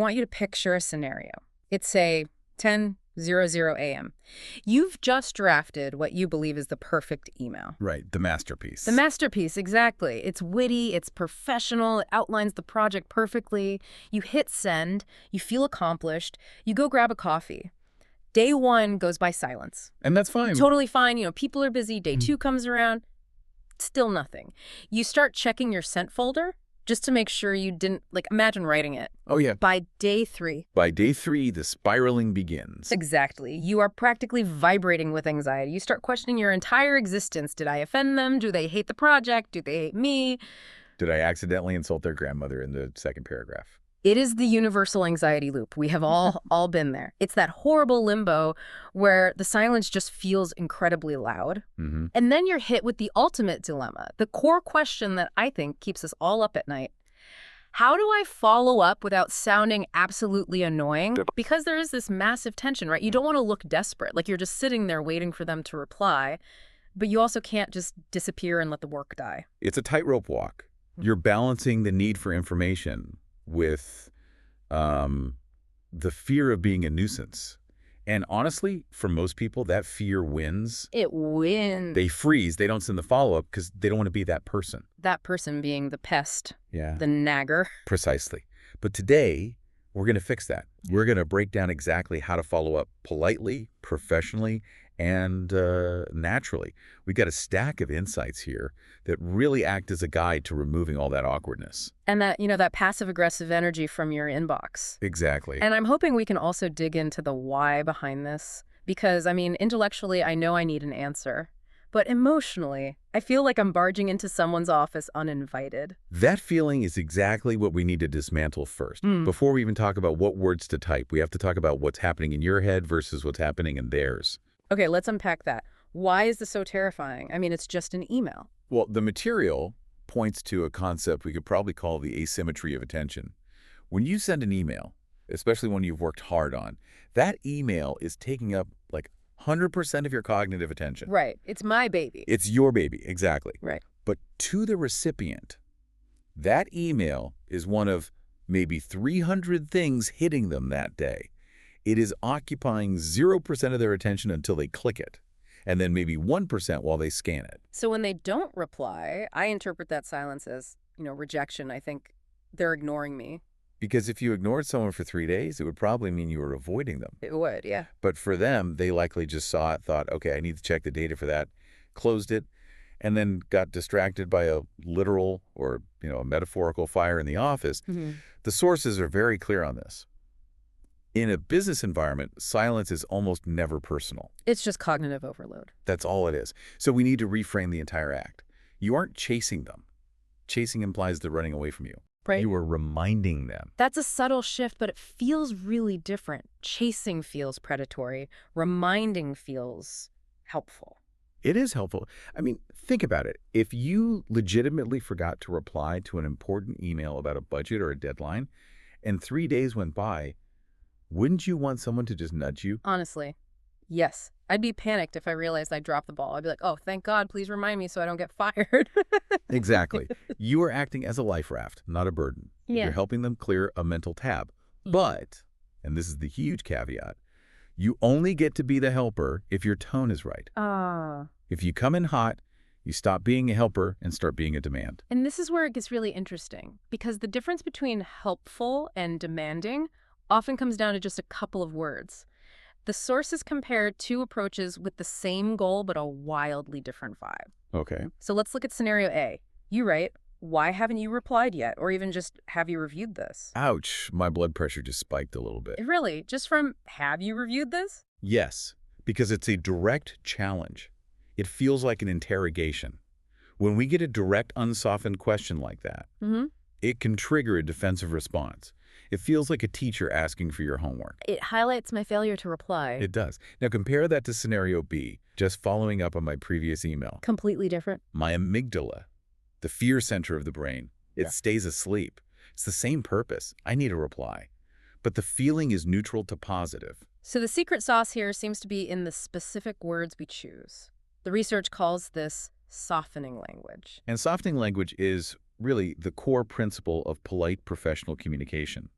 I want you to picture a scenario. It's, say, 10:00 a.m. You've just drafted what you believe is the perfect email. Right, the masterpiece. The masterpiece, exactly. It's witty, it's professional, it outlines the project perfectly. You hit send, you feel accomplished, you go grab a coffee. Day one goes by silence. And that's fine. Totally fine. People are busy. Day two comes around. Still nothing. You start checking your sent folder just to make sure you didn't, imagine writing it. Oh, yeah. By day three. By day three, the spiraling begins. Exactly. You are practically vibrating with anxiety. You start questioning your entire existence. Did I offend them? Do they hate the project? Do they hate me? Did I accidentally insult their grandmother in the second paragraph? It is the universal anxiety loop. We have all been there. It's that horrible limbo where the silence just feels incredibly loud. Mm-hmm. And then you're hit with the ultimate dilemma, the core question that I think keeps us all up at night. How do I follow up without sounding absolutely annoying? Because there is this massive tension, right? You don't want to look desperate, like you're just sitting there waiting for them to reply, but you also can't just disappear and let the work die. It's a tightrope walk. You're balancing the need for information with the fear of being a nuisance. And honestly, for most people, that fear wins. It wins. They freeze. They don't send the follow-up because they don't want to be that person. That person being the pest, Yeah. the nagger. Precisely. But today, we're going to fix that. We're going to break down exactly how to follow up politely, professionally, and naturally. We've got a stack of insights here that really act as a guide to removing all that awkwardness. And that passive-aggressive energy from your inbox. Exactly. And I'm hoping we can also dig into the why behind this. Because, intellectually, I know I need an answer. But emotionally, I feel like I'm barging into someone's office uninvited. That feeling is exactly what we need to dismantle first. Before we even talk about what words to type, we have to talk about what's happening in your head versus what's happening in theirs. Okay, let's unpack that. Why is this so terrifying? It's just an email. Well, the material points to a concept we could probably call the asymmetry of attention. When you send an email, especially one you've worked hard on, that email is taking up 100% of your cognitive attention. Right. It's my baby. It's your baby, exactly. Right. But to the recipient, that email is one of maybe 300 things hitting them that day. It is occupying 0% of their attention until they click it, and then maybe 1% while they scan it. So when they don't reply, I interpret that silence as, rejection. I think they're ignoring me. Because if you ignored someone for 3 days, it would probably mean you were avoiding them. It would, yeah. But for them, they likely just saw it, thought, okay, I need to check the data for that, closed it, and then got distracted by a literal or, a metaphorical fire in the office. Mm-hmm. The sources are very clear on this. In a business environment, silence is almost never personal. It's just cognitive overload. That's all it is. So we need to reframe the entire act. You aren't chasing them. Chasing implies they're running away from you. Right. You are reminding them. That's a subtle shift, but it feels really different. Chasing feels predatory. Reminding feels helpful. It is helpful. Think about it. If you legitimately forgot to reply to an important email about a budget or a deadline, and 3 days went by, wouldn't you want someone to just nudge you? Honestly, yes. I'd be panicked if I realized I dropped the ball. I'd be like, oh, thank God, please remind me so I don't get fired. Exactly. You are acting as a life raft, not a burden. Yeah. You're helping them clear a mental tab. But, and this is the huge caveat, you only get to be the helper if your tone is right. If you come in hot, you stop being a helper and start being a demand. And this is where it gets really interesting, because the difference between helpful and demanding often comes down to just a couple of words. The sources compare two approaches with the same goal but a wildly different vibe. Okay. So let's look at scenario A. You write, why haven't you replied yet? Or even just, have you reviewed this? Ouch, my blood pressure just spiked a little bit. Really? Just from, have you reviewed this? Yes, because it's a direct challenge. It feels like an interrogation. When we get a direct, unsoftened question like that, it can trigger a defensive response. It feels like a teacher asking for your homework. It highlights my failure to reply. It does. Now compare that to scenario B, just following up on my previous email. Completely different. My amygdala, the fear center of the brain, it stays asleep. It's the same purpose. I need a reply. But the feeling is neutral to positive. So the secret sauce here seems to be in the specific words we choose. The research calls this softening language. And softening language is really the core principle of polite professional communication.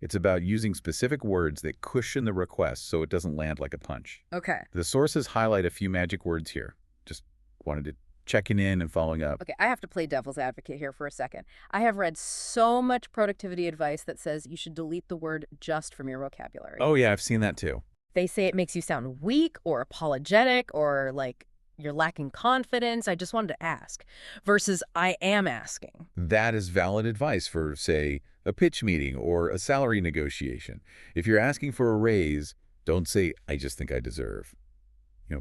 It's about using specific words that cushion the request so it doesn't land like a punch. Okay. The sources highlight a few magic words here. Just wanted to checking in and following up. Okay, I have to play devil's advocate here for a second. I have read so much productivity advice that says you should delete the word just from your vocabulary. Oh, yeah, I've seen that too. They say it makes you sound weak or apologetic or like you're lacking confidence. I just wanted to ask versus I am asking. That is valid advice for, say, a pitch meeting or a salary negotiation. If you're asking for a raise, don't say, I just think I deserve.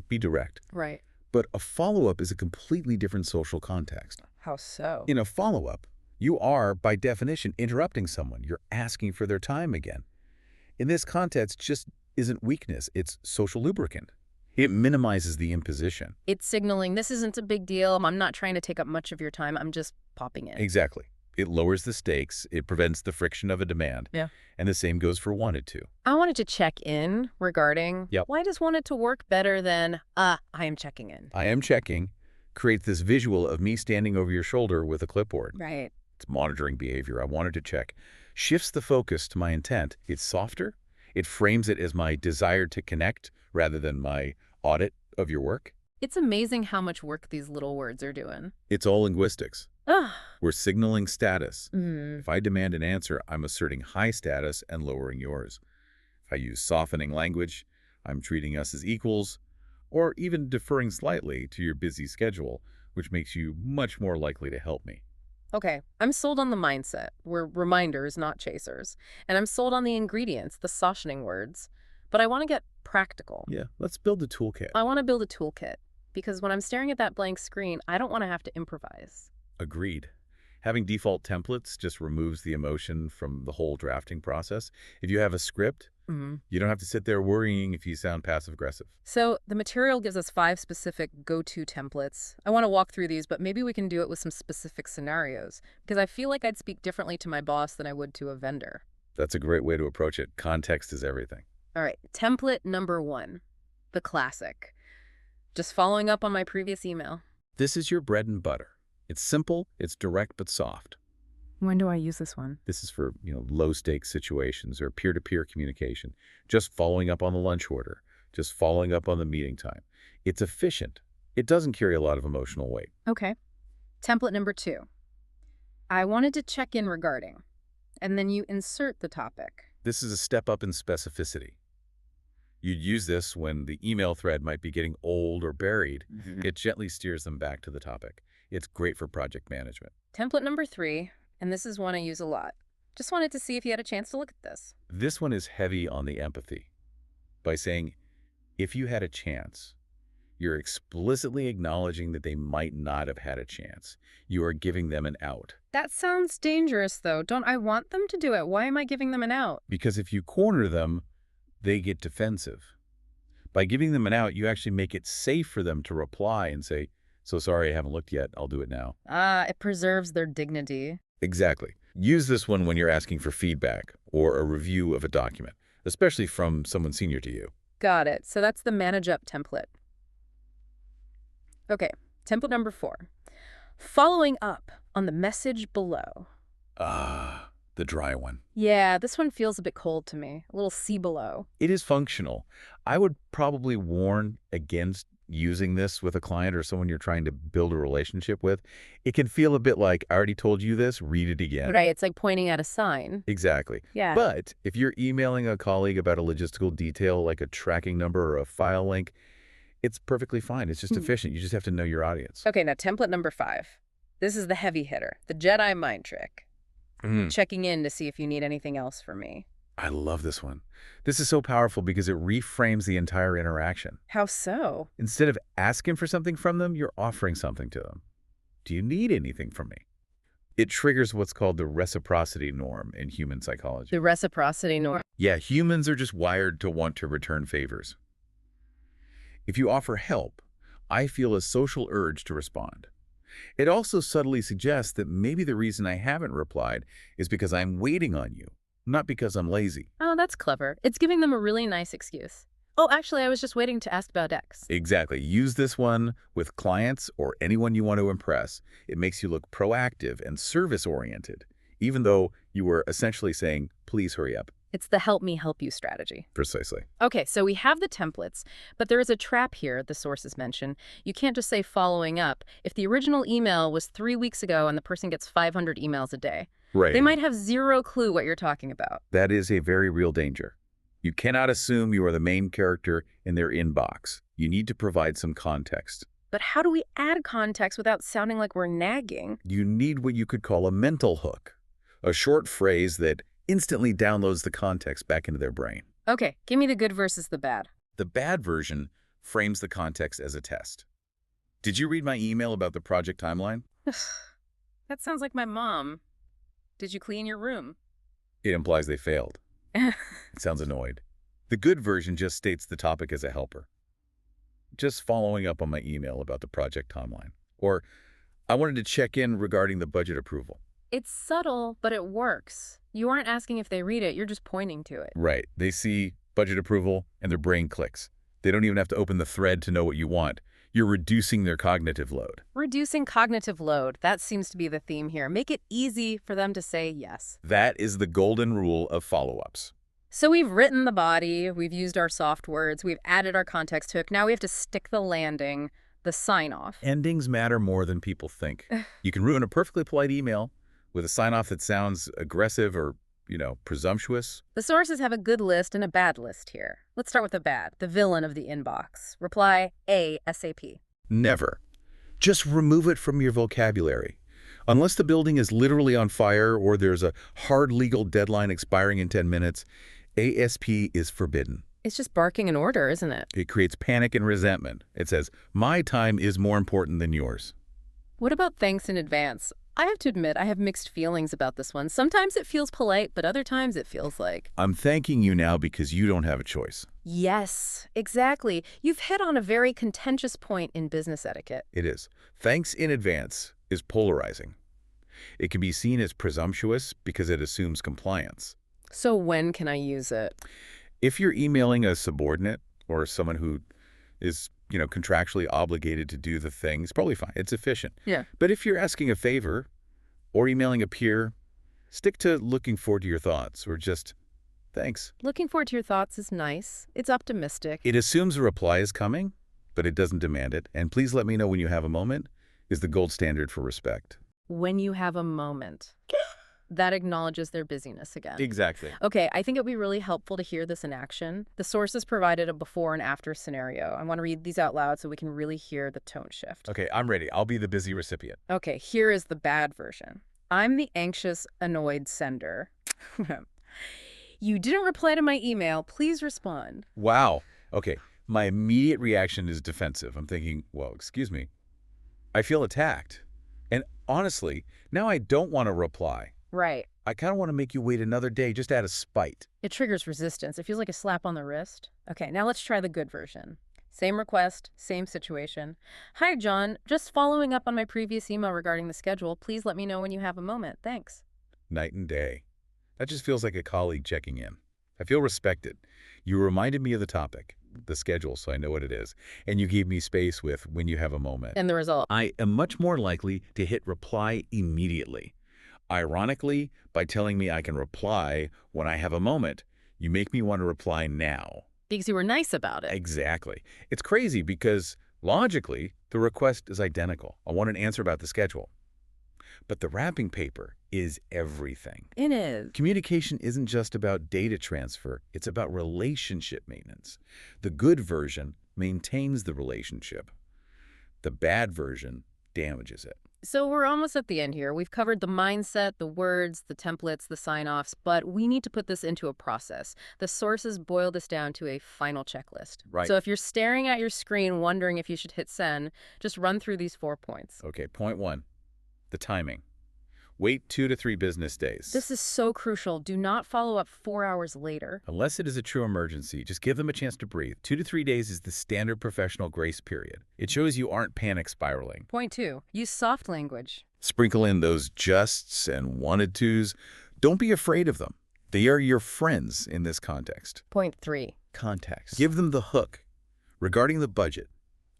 Be direct. Right. But a follow-up is a completely different social context. How so? In a follow-up, you are, by definition, interrupting someone. You're asking for their time again. In this context, just isn't weakness. It's social lubricant. It minimizes the imposition. It's signaling this isn't a big deal. I'm not trying to take up much of your time. I'm just popping in. Exactly. It lowers the stakes. It prevents the friction of a demand. Yeah. And the same goes for wanted to. I wanted to check in regarding Yep. why does wanted to work better than I am checking in. I am checking creates this visual of me standing over your shoulder with a clipboard. Right. It's monitoring behavior. I wanted to check. Shifts the focus to my intent. It's softer. It frames it as my desire to connect rather than my audit of your work. It's amazing how much work these little words are doing. It's all linguistics. Ugh. We're signaling status. Mm. If I demand an answer, I'm asserting high status and lowering yours. If I use softening language, I'm treating us as equals, or even deferring slightly to your busy schedule, which makes you much more likely to help me. Okay, I'm sold on the mindset. We're reminders, not chasers. And I'm sold on the ingredients, the softening words. But I want to get practical. Yeah, let's build a toolkit. I want to build a toolkit. Because when I'm staring at that blank screen, I don't want to have to improvise. Agreed. Having default templates just removes the emotion from the whole drafting process. If you have a script, you don't have to sit there worrying if you sound passive-aggressive. So the material gives us 5 specific go-to templates. I want to walk through these, but maybe we can do it with some specific scenarios. Because I feel like I'd speak differently to my boss than I would to a vendor. That's a great way to approach it. Context is everything. All right, template number 1, the classic. Just following up on my previous email. This is your bread and butter. It's simple, it's direct but soft. When do I use this one? This is for, low-stakes situations or peer-to-peer communication. Just following up on the lunch order. Just following up on the meeting time. It's efficient. It doesn't carry a lot of emotional weight. Okay. Template number 2. I wanted to check in regarding. And then you insert the topic. This is a step up in specificity. You'd use this when the email thread might be getting old or buried. It gently steers them back to the topic. It's great for project management. Template number 3, and this is one I use a lot. Just wanted to see if you had a chance to look at this. This one is heavy on the empathy. By saying, if you had a chance, you're explicitly acknowledging that they might not have had a chance. You are giving them an out. That sounds dangerous, though. Don't I want them to do it? Why am I giving them an out? Because if you corner them, they get defensive. By giving them an out, you actually make it safe for them to reply and say, so sorry, I haven't looked yet. I'll do it now. It preserves their dignity. Exactly. Use this one when you're asking for feedback or a review of a document, especially from someone senior to you. Got it. So that's the manage up template. Okay, template number 4. Following up on the message below. The dry one. Yeah, this one feels a bit cold to me. A little see below. It is functional. I would probably warn against using this with a client or someone you're trying to build a relationship with. It can feel a bit like, I already told you this, read it again. Right, it's like pointing at a sign. Exactly. Yeah. But if you're emailing a colleague about a logistical detail like a tracking number or a file link, it's perfectly fine. It's just efficient. You just have to know your audience. Okay, now template number 5. This is the heavy hitter, the Jedi mind trick. Checking in to see if you need anything else from me. I love this one. This is so powerful because it reframes the entire interaction. How so? Instead of asking for something from them, you're offering something to them. Do you need anything from me? It triggers what's called the reciprocity norm in human psychology. The reciprocity norm. Yeah, humans are just wired to want to return favors. If you offer help, I feel a social urge to respond. It also subtly suggests that maybe the reason I haven't replied is because I'm waiting on you, not because I'm lazy. Oh, that's clever. It's giving them a really nice excuse. Oh, actually, I was just waiting to ask about X. Exactly. Use this one with clients or anyone you want to impress. It makes you look proactive and service-oriented, even though you were essentially saying, please hurry up. It's the help me help you strategy. Precisely. Okay, so we have the templates, but there is a trap here, the sources mention. You can't just say following up. If the original email was 3 weeks ago and the person gets 500 emails a day, Right. they might have zero clue what you're talking about. That is a very real danger. You cannot assume you are the main character in their inbox. You need to provide some context. But how do we add context without sounding like we're nagging? You need what you could call a mental hook, a short phrase that instantly downloads the context back into their brain. Okay, give me the good versus the bad. The bad version frames the context as a test. Did you read my email about the project timeline? That sounds like my mom. Did you clean your room? It implies they failed. It sounds annoyed. The good version just states the topic as a helper. Just following up on my email about the project timeline. Or, I wanted to check in regarding the budget approval. It's subtle, but it works. You aren't asking if they read it, you're just pointing to it. Right. They see budget approval and their brain clicks. They don't even have to open the thread to know what you want. You're reducing their cognitive load. Reducing cognitive load, that seems to be the theme here. Make it easy for them to say yes. That is the golden rule of follow-ups. So we've written the body, we've used our soft words, we've added our context hook. Now we have to stick the landing, the sign-off. Endings matter more than people think. You can ruin a perfectly polite email with a sign-off that sounds aggressive or, presumptuous. The sources have a good list and a bad list here. Let's start with the bad, the villain of the inbox. Reply ASAP. Never. Just remove it from your vocabulary. Unless the building is literally on fire or there's a hard legal deadline expiring in 10 minutes, ASP is forbidden. It's just barking an order, isn't it? It creates panic and resentment. It says, my time is more important than yours. What about thanks in advance? I have to admit, I have mixed feelings about this one. Sometimes it feels polite, but other times it feels like... I'm thanking you now because you don't have a choice. Yes, exactly. You've hit on a very contentious point in business etiquette. It is. Thanks in advance is polarizing. It can be seen as presumptuous because it assumes compliance. So when can I use it? If you're emailing a subordinate or someone who is, contractually obligated to do the thing, it's probably fine. It's efficient. Yeah. But if you're asking a favor or emailing a peer, stick to looking forward to your thoughts or just thanks. Looking forward to your thoughts is nice. It's optimistic. It assumes a reply is coming, but it doesn't demand it. And please let me know when you have a moment is the gold standard for respect. When you have a moment. That acknowledges their busyness again. Exactly. Okay, I think it would be really helpful to hear this in action. The sources provided a before and after scenario. I want to read these out loud so we can really hear the tone shift. Okay, I'm ready. I'll be the busy recipient. Okay, here is the bad version. I'm the anxious, annoyed sender. You didn't reply to my email. Please respond. Wow. Okay, my immediate reaction is defensive. I'm thinking, well, excuse me. I feel attacked. And honestly, now I don't want to reply. Right. I kind of want to make you wait another day just out of spite. It triggers resistance. It feels like a slap on the wrist. Okay, now let's try the good version. Same request, same situation. Hi, John. Just following up on my previous email regarding the schedule. Please let me know when you have a moment. Thanks. Night and day. That just feels like a colleague checking in. I feel respected. You reminded me of the topic, the schedule, so I know what it is. And you gave me space with when you have a moment. And the result? I am much more likely to hit reply immediately. Ironically, by telling me I can reply when I have a moment, you make me want to reply now. Because you were nice about it. Exactly. It's crazy because, logically, the request is identical. I want an answer about the schedule. But the wrapping paper is everything. It is. Communication isn't just about data transfer. It's about relationship maintenance. The good version maintains the relationship. The bad version damages it. So we're almost at the end here. We've covered the mindset, the words, the templates, the sign-offs, but we need to put this into a process. The sources boil this down to a final checklist. Right. So if you're staring at your screen wondering if you should hit send, just run through these 4 points. Okay, point 1, the timing. Wait 2 to 3 business days. This is so crucial. Do not follow up 4 hours later. Unless it is a true emergency, just give them a chance to breathe. 2 to 3 days is the standard professional grace period. It shows you aren't panic spiraling. Point 2, use soft language. Sprinkle in those justs and wanted tos. Don't be afraid of them. They are your friends in this context. Point 3, Context. Give them the hook. Regarding the budget,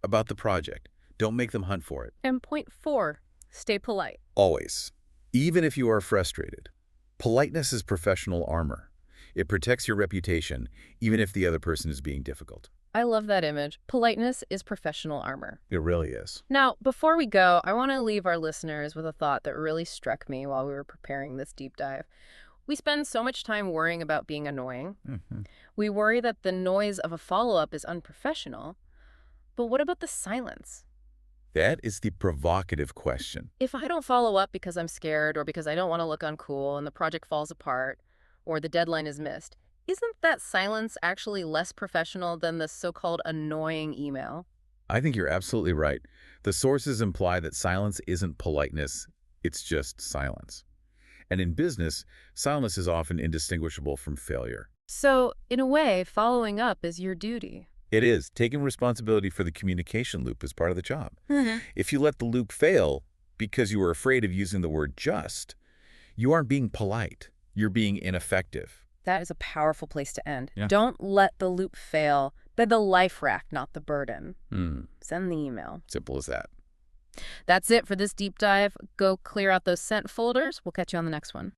about the project, don't make them hunt for it. and point 4, stay polite. Always. Even if you are frustrated, politeness is professional armor. It protects your reputation, even if the other person is being difficult. I love that image. Politeness is professional armor. It really is. Now, before we go, I want to leave our listeners with a thought that really struck me while we were preparing this deep dive. We spend so much time worrying about being annoying. We worry that the noise of a follow-up is unprofessional. But what about the silence? That is the provocative question. If I don't follow up because I'm scared or because I don't want to look uncool and the project falls apart or the deadline is missed, isn't that silence actually less professional than the so-called annoying email? I think you're absolutely right. The sources imply that silence isn't politeness, it's just silence. And in business, silence is often indistinguishable from failure. So, in a way, following up is your duty. It is. Taking responsibility for the communication loop is part of the job. If you let the loop fail because you were afraid of using the word just, you aren't being polite. You're being ineffective. That is a powerful place to end. Yeah. Don't let the loop fail. They're the life raft, not the burden. Send the email. Simple as that. That's it for this deep dive. Go clear out those sent folders. We'll catch you on the next one.